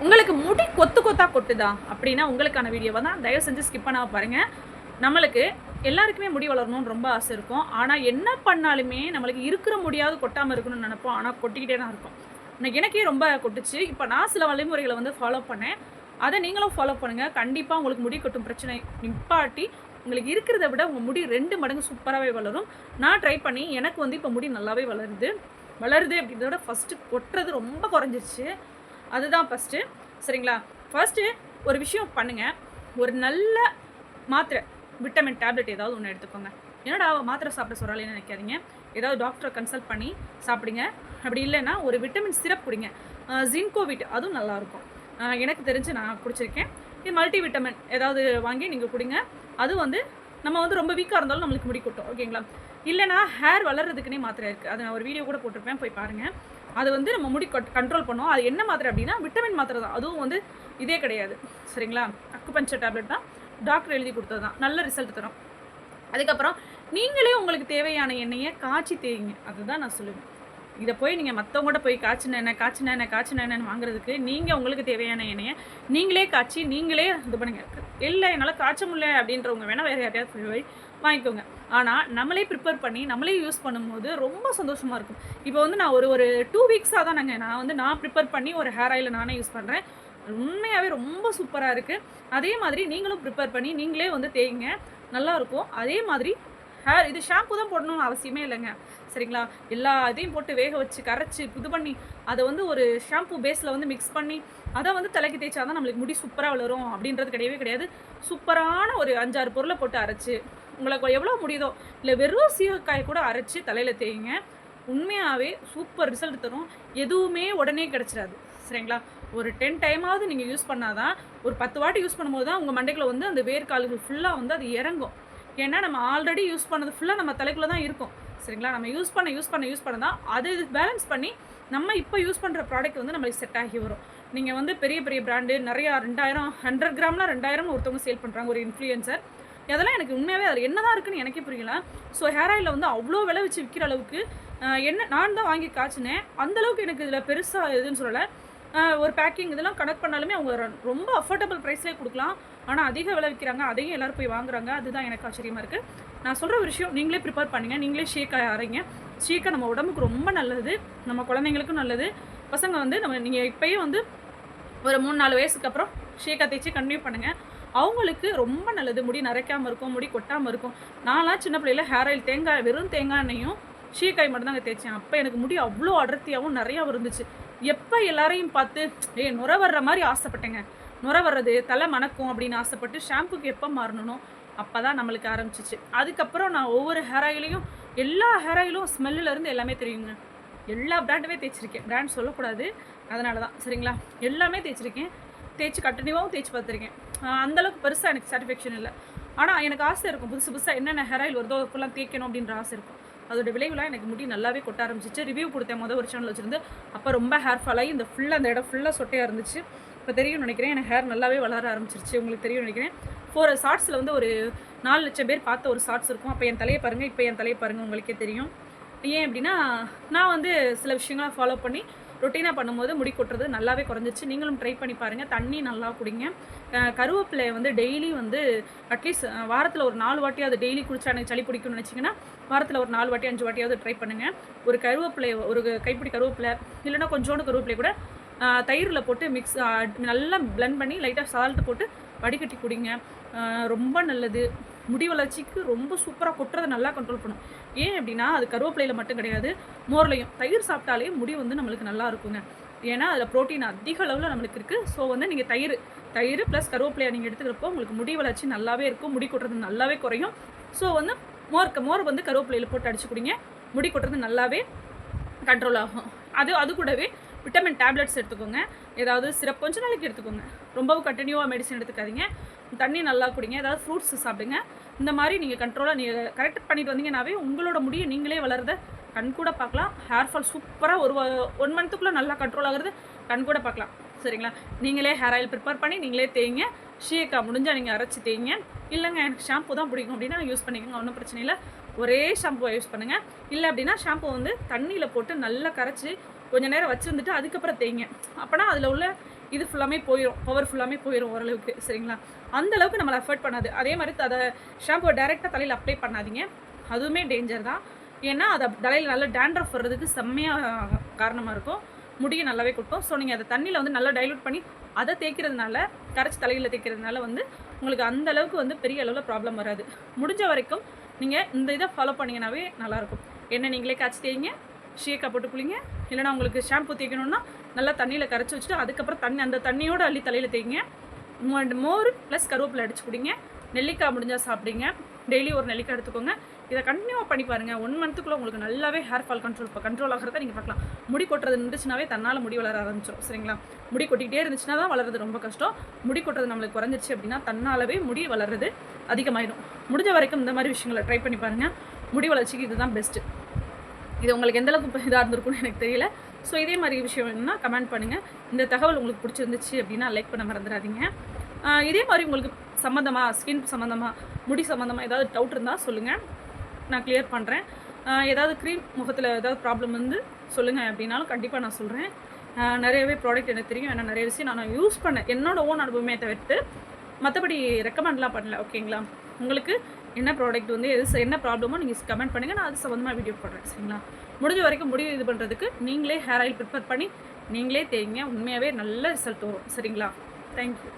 உங்களுக்கு முடி கொத்து கொத்தா கொட்டுதா அப்படின்னா உங்களுக்கான வீடியோவை தான் தயவு செஞ்சு ஸ்கிப் பண்ணாம பாருங்க. நம்மளுக்கு எல்லாருக்குமே முடி வளரணும்னு ரொம்ப ஆசை இருக்கும். ஆனால் என்ன பண்ணாலுமே நம்மளுக்கு இருக்கிற முடியாவது கொட்டாமல் இருக்கணும்னு நினைப்போம். ஆனால் கொட்டிக்கிட்டே தான் இருக்கும். எனக்கே ரொம்ப கொட்டுச்சு. இப்போ நான் சில வழிமுறைகளை வந்து ஃபாலோ பண்ணேன். அதை நீங்களும் ஃபாலோ பண்ணுங்கள். கண்டிப்பாக உங்களுக்கு முடி கொட்டும் பிரச்சனை நிப்பாட்டி உங்களுக்கு இருக்கிறத விட உங்கள் முடி 2 மடங்கு சூப்பராகவே வளரும். நான் ட்ரை பண்ணி எனக்கு வந்து இப்போ முடி நல்லாவே வளருது அப்படின்றத ஃபஸ்ட்டு கொட்டுறது ரொம்ப குறைஞ்சிருச்சு. அதுதான் ஃபஸ்ட்டு. சரிங்களா? ஃபஸ்ட்டு ஒரு விஷயம் பண்ணுங்கள். ஒரு நல்ல மாத்திரை விட்டமின் டேப்லெட் ஏதாவது ஒன்று எடுத்துக்கோங்க. என்னடா மாத்திரை சாப்பிட சொல்கிறாளேன்னு நினைக்காதீங்க. ஏதாவது டாக்டரை கன்சல்ட் பண்ணி சாப்பிடுங்க. அப்படி இல்லைன்னா ஒரு விட்டமின் சிரப் குடிங்க. ஜின்கோவிட் அதுவும் நல்லாயிருக்கும். எனக்கு தெரிஞ்சு நான் குடிச்சிருக்கேன். இது மல்டி விட்டமின் ஏதாவது வாங்கி நீங்கள் குடிங்க. அது வந்து நம்ம வந்து ரொம்ப வீக்காக இருந்தாலும் நம்மளுக்கு முடி கொட்டும். ஓகேங்களா? இல்லைனா ஹேர் வளர்கிறதுக்குனே மாத்திரை இருக்குது. அது நான் ஒரு வீடியோ கூட போட்டிருப்பேன், போய் பாருங்கள். அது வந்து நம்ம முடி கண்ட்ரோல் பண்ணும். அது என்ன மாத்திரை அப்படின்னா விட்டமின் மாத்திரை தான். அதுவும் வந்து இதே கிடையாது. சரிங்களா? அக்குபஞ்சர் டேப்லெட் தான், டாக்டர் எழுதி கொடுத்தது தான். நல்ல ரிசல்ட் தரும். அதுக்கப்புறம் நீங்களே உங்களுக்கு தேவையான எண்ணெயை காய்ச்சி தேய்ங்க. அதுதான் நான் சொல்லுவேன். இதை போய் நீங்கள் மற்றவங்கள்ட்ட போய் காய்ச்சினேன்னு வாங்குறதுக்கு நீங்கள் உங்களுக்கு தேவையான எண்ணெயை நீங்களே காய்ச்சி நீங்களே இது பண்ணுங்கள். இல்லை என்னால் காய்ச்ச முடியல அப்படின்றவங்க வேணால் வேறு யாரையாவது போய் வாங்கிக்கோங்க. ஆனால் நம்மளே ப்ரிப்பேர் பண்ணி நம்மளே யூஸ் பண்ணும்போது ரொம்ப சந்தோஷமாக இருக்கும். இப்போ வந்து நான் ஒரு 2 வீக்ஸாக தான் நான் ப்ரிப்பேர் பண்ணி ஒரு ஹேர் ஆயில் நானே யூஸ் பண்ணுறேன். உண்மையாகவே ரொம்ப சூப்பராக இருக்குது. அதே மாதிரி நீங்களும் ப்ரிப்பேர் பண்ணி நீங்களே வந்து தேய்ங்க, நல்லாயிருக்கும். அதே மாதிரி இது ஷாம்பு தான் போடணும்னு அவசியமே இல்லைங்க. சரிங்களா? எல்லா இதையும் போட்டு வேக வச்சு கரைச்சி இது பண்ணி அதை வந்து ஒரு ஷாம்பு பேஸில் வந்து மிக்ஸ் பண்ணி அதை வந்து தலைக்கு தேய்ச்சா தான் நம்மளுக்கு முடி சூப்பராக வளரும் அப்படின்றது கிடையவே கிடையாது. சூப்பரான ஒரு 5-6 பொருளை போட்டு அரைச்சி உங்களுக்கு எவ்வளோ முடியுதோ இல்லை வெறும் சீகக்காய் கூட அரைச்சி தலையில் தேய்ங்க. உண்மையாகவே சூப்பர் ரிசல்ட் தரும். எதுவுமே உடனே கிடச்சிடாது. சரிங்களா? ஒரு 10 டைமாவது நீங்கள் யூஸ் பண்ணாதான், ஒரு 10 வாட்டி யூஸ் பண்ணும்போது தான் உங்கள் மண்டைக்குள்ள வந்து அந்த வேர்க்கால்கள் ஃபுல்லாக வந்து அது இறங்கும். ஏன்னா நம்ம ஆல்ரெடி யூஸ் பண்ணது ஃபுல்லாக நம்ம தலைக்குள்ளே தான் இருக்கும். சரிங்களா? நம்ம யூஸ் பண்ண தான் அது பேலன்ஸ் பண்ணி நம்ம இப்போ யூஸ் பண்ணுற ப்ராடக்ட் வந்து நம்மளுக்கு செட் ஆகி வரும். நீங்கள் வந்து பெரிய பெரிய பிராண்டு நிறையா 2000 100 கிராம்லாம் 2000 ஒருத்தவங்க சேல் பண்ணுறாங்க, ஒரு இன்ஃப்ளூயன்சர். அதெல்லாம் எனக்கு உண்மையாகவே அது என்ன தான் இருக்குன்னு எனக்கே புரியல. ஸோ ஹேர் ஆயிலில் வந்து அவ்வளோ விலை வச்சு விற்கிற அளவுக்கு என்ன நான் தான் வாங்கி காய்ச்சினேன். அந்தளவுக்கு எனக்கு இதில் பெருசாக எதுன்னு சொல்லலை. ஒரு பேக்கிங் இதெல்லாம் கனெக்ட் பண்ணாலுமே அவங்க ரொம்ப அஃபோர்டபுள் ப்ரைஸ்லேயே கொடுக்கலாம். ஆனால் அதிக விலை விற்கிறாங்க, அதையும் எல்லோரும் போய் வாங்குறாங்க. அதுதான் எனக்கு ஆச்சரியமாக இருக்குது. நான் சொல்கிற ஒரு விஷயம், நீங்களே ப்ரிப்பேர் பண்ணுங்கள், நீங்களே ஷேக்காக அரைங்க. ஷேக்காக நம்ம உடம்புக்கு ரொம்ப நல்லது, நம்ம குழந்தைங்களுக்கும் நல்லது. பசங்க வந்து நீங்கள் இப்போயே வந்து ஒரு 3-4 வயசுக்கு அப்புறம் ஷேக்காக தேய்ச்சி கண்டினியூ பண்ணுங்கள். அவங்களுக்கு ரொம்ப நல்லது. முடி நரைக்காமல் இருக்கும், முடி கொட்டாமல் இருக்கும். நான்லாம் சின்ன பிள்ளையில் ஹேர் ஆயில் வெறும் தேங்காய் எண்ணெயும் ஷீக்காய் மட்டும் தாங்க தேய்ச்சேன். அப்போ எனக்கு முடி அவ்வளோ அடர்த்தியாகவும் நிறையா இருந்துச்சு. எப்போ எல்லாரையும் பார்த்து நுரை வர்ற மாதிரி ஆசைப்பட்டேங்க. நுரை வர்றது, தலை மணக்கும் அப்படின்னு ஆசைப்பட்டு ஷாம்புக்கு எப்போ மாறணும் அப்போ தான் நம்மளுக்கு ஆரம்பிச்சிச்சு. அதுக்கப்புறம் நான் ஒவ்வொரு ஹேர் ஆயிலையும் எல்லா ஹேர் ஆயிலும் ஸ்மெல்லிலேருந்து எல்லாமே தெரியுங்க. எல்லா பிராண்டுமே தேய்ச்சிருக்கேன். பிராண்ட் சொல்லக்கூடாது, அதனால தான். சரிங்களா? எல்லாமே தேய்ச்சிருக்கேன். தேய்ச்சி கண்டினியூவாகவும் தேய்ச்சி பார்த்துருக்கேன். அந்தளவுக்கு பெருசாக எனக்கு சாட்டிஸ்ஃபேக்ஷன் இல்லை. ஆனால் எனக்கு ஆசை இருக்கும், புதுசாக என்னென்ன ஹேர் ஆயில் வருதோ ஃபுல்லாக தேய்க்கணும் அப்படின்ற ஆசை இருக்கும். அதோட விளைவுலாம் எனக்கு முடி நல்லாவே கொட்ட ஆரம்பிச்சிச்சு. ரிவ்யூ கொடுத்தேன் ஒரு சேனல் வச்சுருந்து. அப்போ ரொம்ப ஹேர் ஃபால் ஆகி அந்த இடம் ஃபுல்லாக சொட்டையாக இருந்துச்சு. இப்போ தெரியும்னு நினைக்கிறேன், எனக்கு ஹேர் நல்லாவே வளர ஆரம்பிச்சிருச்சு. உங்களுக்கு தெரியும்னு நினைக்கிறேன். ஷார்ட்ஸில் வந்து ஒரு 4 லட்சம் பேர் பார்த்த ஒரு ஷார்ட்ஸ் இருக்கும். அப்போ என் தலையை பாருங்கள், இப்போ என் தலையை பாருங்கள், உங்களுக்கே தெரியும். ஏன் அப்படின்னா நான் வந்து சில விஷயங்களை ஃபாலோ பண்ணி ரொட்டீனாக பண்ணும்போது முடி கொட்டுறது நல்லாவே குறைஞ்சிச்சு. நீங்களும் ட்ரை பண்ணி பாருங்கள். தண்ணி நல்லா குடிங்க. கருவேப்பிலை வந்து டெய்லி வந்து அட்லீஸ்ட் வாரத்தில் ஒரு 4 வாட்டியாவது டெய்லி குடிச்சா எனக்கு சளி பிடிக்கும்னு நினச்சிங்கன்னா வாரத்தில் ஒரு 4 வாட்டி 5 வாட்டியாவது ட்ரை பண்ணுங்கள். ஒரு கைப்பிடி கருவேப்பிலை இல்லைன்னா கொஞ்சோண்டு கருவேப்பிலை கூட தயிரில் போட்டு நல்லா பிளெண்ட் பண்ணி லைட்டாக சால்ட்டு போட்டு வடிகட்டி குடிங்க. ரொம்ப நல்லது. முடி வளர்ச்சிக்கு ரொம்ப சூப்பராக கொட்டுறதை நல்லா கண்ட்ரோல் பண்ணும். ஏன் அப்படின்னா அது கருவேப்பிலையில் மட்டும் கிடையாது, மோர்லையும் தயிர் சாப்பிட்டாலே முடி வந்து நம்மளுக்கு நல்லா இருக்குங்க. ஏன்னா அதில் ப்ரோட்டீன் அதிக அளவில் நம்மளுக்கு இருக்குது. ஸோ வந்து நீங்கள் தயிர் ப்ளஸ் கருவேப்பிலையை நீங்கள் எடுத்துக்கிறப்போ உங்களுக்கு முடி வளர்ச்சி நல்லாவே இருக்கும், முடி கொட்டுறது நல்லாவே குறையும். ஸோ வந்து மோர் வந்து கருவேப்பிலையில் போட்டு அடிச்சு குடிங்க. முடி கொட்டுறது நல்லாவே கண்ட்ரோல் ஆகும். அது கூடவே விட்டமின் டேப்லெட்ஸ் எடுத்துக்கோங்க. ஏதாவது சிரப் கொஞ்ச நாளைக்கு எடுத்துக்கோங்க. ரொம்பவும் கண்டினியூவாக மெடிசன் எடுத்துக்காதீங்க. தண்ணி நல்லா குடிங்க. ஏதாவது ஃப்ரூட்ஸ் சாப்பிடுங்க. இந்த மாதிரி நீங்கள் கண்ட்ரோலாக நீங்கள் கரெக்ட் பண்ணிட்டு வந்தீங்கன்னாவே உங்களோட முடியை நீங்களே வளர்றத கண் கூட பார்க்கலாம். ஹேர் ஃபால் சூப்பராக ஒரு 1 மந்த்துக்குள்ளே நல்லா கண்ட்ரோல் ஆகிறது கண் கூட பார்க்கலாம். சரிங்களா? நீங்களே ஹேர் ஆயில் ப்ரிப்பேர் பண்ணி நீங்களே தேய்ங்க. ஷீக்காய் முடிஞ்சால் நீங்கள் அரைச்சி தேய்ங்க. இல்லைங்க எனக்கு ஷாம்பு தான் பிடிக்கும் அப்படின்னா யூஸ் பண்ணிக்கோங்க, ஒன்றும் பிரச்சனை இல்லை. ஒரே ஷாம்புவை யூஸ் பண்ணுங்கள். இல்லை அப்படின்னா ஷாம்பு வந்து தண்ணியில் போட்டு நல்லா கரைச்சி கொஞ்சம் நேரம் வச்சுருந்துட்டு அதுக்கப்புறம் தேய்ங்க. அப்போனா அதில் உள்ள இது ஃபுல்லாமே போயிடும், பவர் ஃபுல்லாமே போயிடும் ஓரளவுக்கு. சரிங்களா? அந்த அளவுக்கு நம்மளை அஃபர்ட் பண்ணாது. அதே மாதிரி அதை ஷாம்புவை டைரெக்டாக தலையில் அப்ளை பண்ணாதீங்க, அதுவுமே டேஞ்சர் தான். ஏன்னா அது தலையில் நல்லா டேண்ட்ரஃப் வர்றதுக்கு செம்மையாக காரணமாக இருக்கும், முடியை நல்லாவே கொடுக்கும். ஸோ நீங்கள் அதை தண்ணியில் வந்து நல்லா டைலூட் பண்ணி அதை தேய்க்கிறதுனால, கரைச்சி தலையில் தேய்க்கிறதுனால வந்து உங்களுக்கு அந்த அளவுக்கு வந்து பெரிய அளவில் ப்ராப்ளம் வராது. முடிஞ்ச வரைக்கும் நீங்கள் இந்த இதை ஃபாலோ பண்ணிங்கனாவே நல்லாயிருக்கும். எண்ணெய் நீங்களே காய்ச்சி தேய்ங்க, ஷேக்காக போட்டு குளிங்க. இல்லைனா உங்களுக்கு ஷாம்பு தேய்க்கணுன்னா நல்லா தண்ணியில் கரைச்சி வச்சுட்டு அதுக்கப்புறம் அந்த தண்ணியோடு அள்ளி தலையில் தேய்ங்க. மோர் ப்ளஸ் கருவேப்பிலை அடிச்சு குடிங்க. நெல்லிக்காய் முடிஞ்சால் சாப்பிடுங்க. டெய்லி ஒரு நெல்லிக்காய் எடுத்துக்கோங்க. இதை கண்டினியூவாக பண்ணி பாருங்கள். 1 மந்த்துக்குள்ளே உங்களுக்கு நல்லாவே ஹேர் ஃபால் கண்ட்ரோல் ஆகிறத நீங்கள் பார்க்கலாம். முடி கொட்டுறது இருந்துச்சுனாவே தன்னால் முடி வளர ஆரம்பிச்சிடும். சரிங்களா? முடி கொட்டிக்கிட்டே இருந்துச்சுன்னா தான் வளர்றது ரொம்ப கஷ்டம். முடி கொட்டுறது நம்மளுக்கு குறைஞ்சிருச்சு அப்படின்னா தன்னாலவே முடி வளர்றது அதிகமாகிடும். முடிஞ்ச வரைக்கும் இந்த மாதிரி விஷயங்களை ட்ரை பண்ணி பாருங்கள். முடி வளர்ச்சிக்கு இதுதான் பெஸ்ட்டு. இது உங்களுக்கு எந்தளவுக்கு இதாக இருந்திருக்குன்னு எனக்கு தெரியல. ஸோ இதே மாதிரி விஷயம் வேணும்னா கமெண்ட் பண்ணுங்கள். இந்த தகவல் உங்களுக்கு பிடிச்சிருந்துச்சு அப்படின்னா லைக் பண்ண மறந்துடாதீங்க. இதே மாதிரி உங்களுக்கு சம்மந்தமாக, ஸ்கின் சம்மந்தமாக, முடி சம்மந்தமாக ஏதாவது டவுட் இருந்தால் சொல்லுங்கள், நான் கிளியர் பண்ணுறேன். ஏதாவது க்ரீம் முகத்தில் ஏதாவது ப்ராப்ளம் வந்து சொல்லுங்கள் அப்படின்னாலும் கண்டிப்பாக நான் சொல்கிறேன். நிறையவே ப்ராடக்ட் எனக்கு தெரியும், ஏன்னா நிறைய விஷயம் நான் யூஸ் பண்ணேன், என்னோடய ஓன் அனுபவமே தவிர்த்து மற்றபடி ரெக்கமெண்ட்லாம் பண்ணல. ஓகேங்களா? உங்களுக்கு என்ன ப்ராடக்ட் வந்து என்ன ப்ராப்ளமோ நீங்கள் கமெண்ட் பண்ணுங்கள், நான் அது சம்மந்தமாக வீடியோ போடுறேன். சரிங்களா? முடிஞ்ச வரைக்கும் முடி இது பண்ணுறதுக்கு நீங்களே ஹேர் ஆயில் ப்ரிப்பேர் பண்ணி நீங்களே தேய்ங்க. உண்மையாகவே நல்ல ரிசல்ட் வரும். சரிங்களா? தேங்க்யூ.